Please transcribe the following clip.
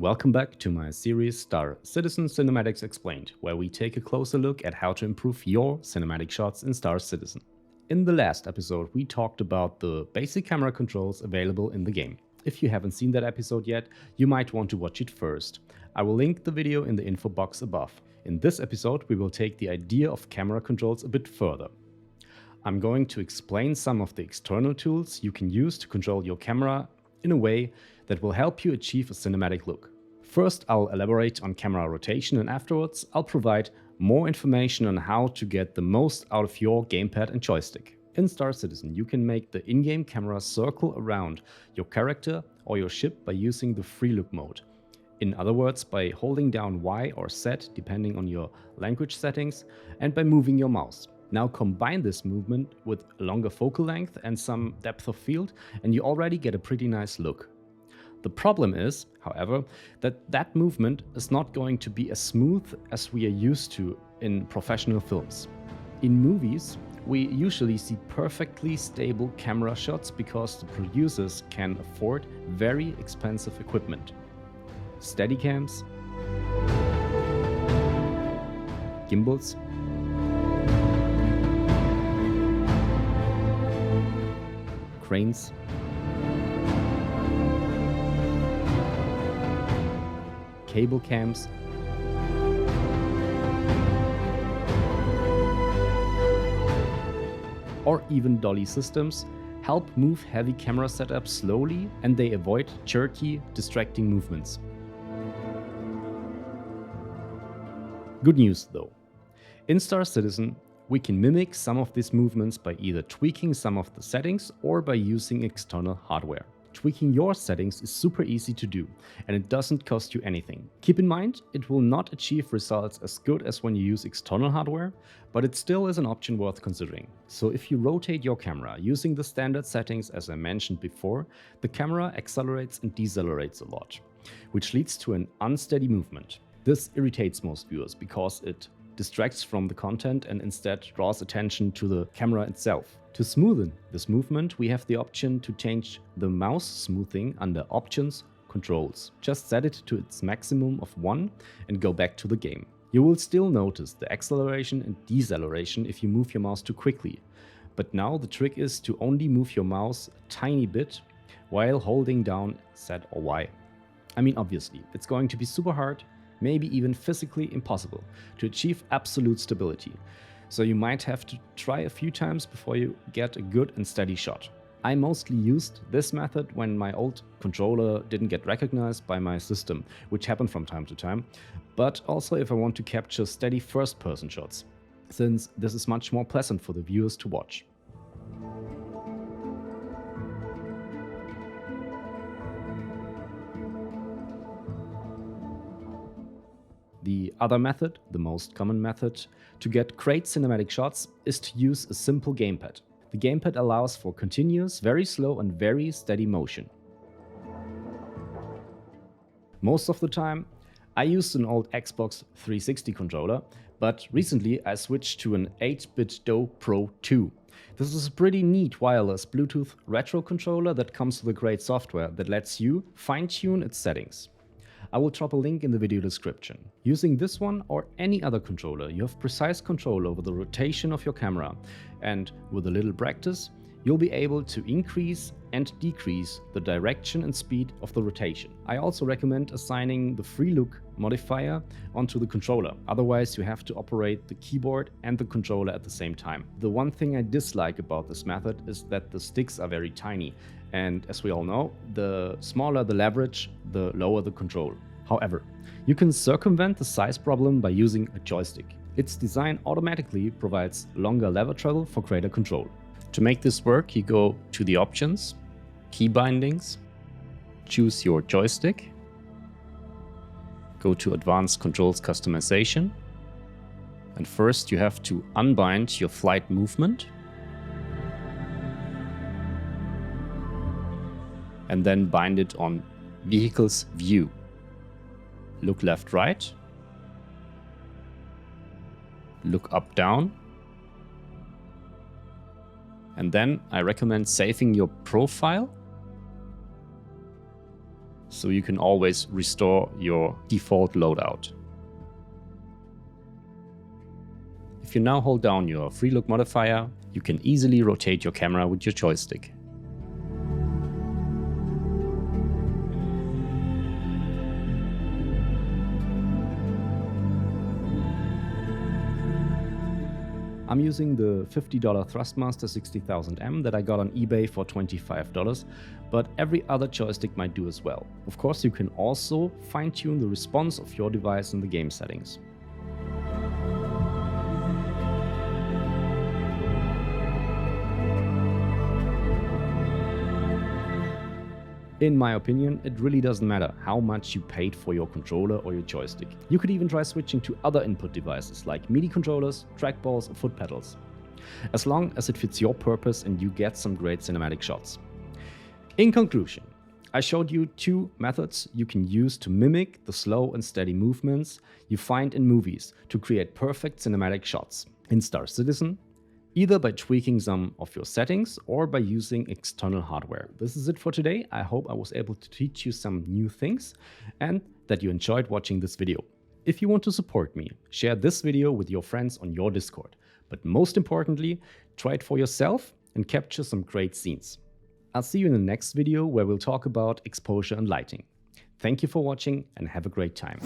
Welcome back to my series Star Citizen Cinematics Explained, where we take a closer look at how to improve your cinematic shots in Star Citizen. In the last episode, we talked about the basic camera controls available in the game. If you haven't seen that episode yet, you might want to watch it first. I will link the video in the info box above. In this episode, we will take the idea of camera controls a bit further. I'm going to explain some of the external tools you can use to control your camera in a way that will help you achieve a cinematic look. First, I'll elaborate on camera rotation, and afterwards I'll provide more information on how to get the most out of your gamepad and joystick. In Star Citizen, you can make the in-game camera circle around your character or your ship by using the free look mode. In other words, by holding down Y or Z depending on your language settings, and by moving your mouse. Now combine this movement with a longer focal length and some depth of field, and you already get a pretty nice look. The problem is, however, that movement is not going to be as smooth as we are used to in professional films. In movies, we usually see perfectly stable camera shots because the producers can afford very expensive equipment. Steadicams, gimbals, cranes, cable cams, or even dolly systems help move heavy camera setups slowly, and they avoid jerky, distracting movements. Good news though. In Star Citizen, we can mimic some of these movements by either tweaking some of the settings or by using external hardware. Tweaking your settings is super easy to do, and it doesn't cost you anything. Keep in mind, it will not achieve results as good as when you use external hardware, but it still is an option worth considering. So if you rotate your camera using the standard settings as I mentioned before, the camera accelerates and decelerates a lot, which leads to an unsteady movement. This irritates most viewers because it distracts from the content and instead draws attention to the camera itself. To smoothen this movement, we have the option to change the mouse smoothing under Options, Controls. Just set it to its maximum of 1 and go back to the game. You will still notice the acceleration and deceleration if you move your mouse too quickly. But now the trick is to only move your mouse a tiny bit while holding down Z or Y. I mean, obviously, it's going to be super hard, maybe even physically impossible, to achieve absolute stability. So you might have to try a few times before you get a good and steady shot. I mostly used this method when my old controller didn't get recognized by my system, which happened from time to time, but also if I want to capture steady first-person shots, since this is much more pleasant for the viewers to watch. The other method, the most common method, to get great cinematic shots is to use a simple gamepad. The gamepad allows for continuous, very slow and very steady motion. Most of the time, I used an old Xbox 360 controller, but recently I switched to an 8-bit Do Pro 2. This is a pretty neat wireless Bluetooth retro controller that comes with a great software that lets you fine-tune its settings. I will drop a link in the video description. Using this one or any other controller, you have precise control over the rotation of your camera, and with a little practice, you'll be able to increase and decrease the direction and speed of the rotation. I also recommend assigning the free look modifier onto the controller, otherwise you have to operate the keyboard and the controller at the same time. The one thing I dislike about this method is that the sticks are very tiny, and as we all know, the smaller the leverage, the lower the control. However, you can circumvent the size problem by using a joystick. Its design automatically provides longer lever travel for greater control. To make this work, you go to the options, key bindings, choose your joystick, go to advanced controls customization, and first you have to unbind your flight movement, and then bind it on Vehicles View. Look left right, look up down, and then I recommend saving your profile so you can always restore your default loadout. If you now hold down your free look modifier, you can easily rotate your camera with your joystick. I'm using the $50 Thrustmaster 60000M that I got on eBay for $25, but every other joystick might do as well. Of course, you can also fine-tune the response of your device in the game settings. In my opinion, it really doesn't matter how much you paid for your controller or your joystick. You could even try switching to other input devices like MIDI controllers, trackballs or foot pedals, as long as it fits your purpose and you get some great cinematic shots. In conclusion, I showed you two methods you can use to mimic the slow and steady movements you find in movies to create perfect cinematic shots in Star Citizen, either by tweaking some of your settings or by using external hardware. This is it for today. I hope I was able to teach you some new things and that you enjoyed watching this video. If you want to support me, share this video with your friends on your Discord. But most importantly, try it for yourself and capture some great scenes. I'll see you in the next video where we'll talk about exposure and lighting. Thank you for watching and have a great time.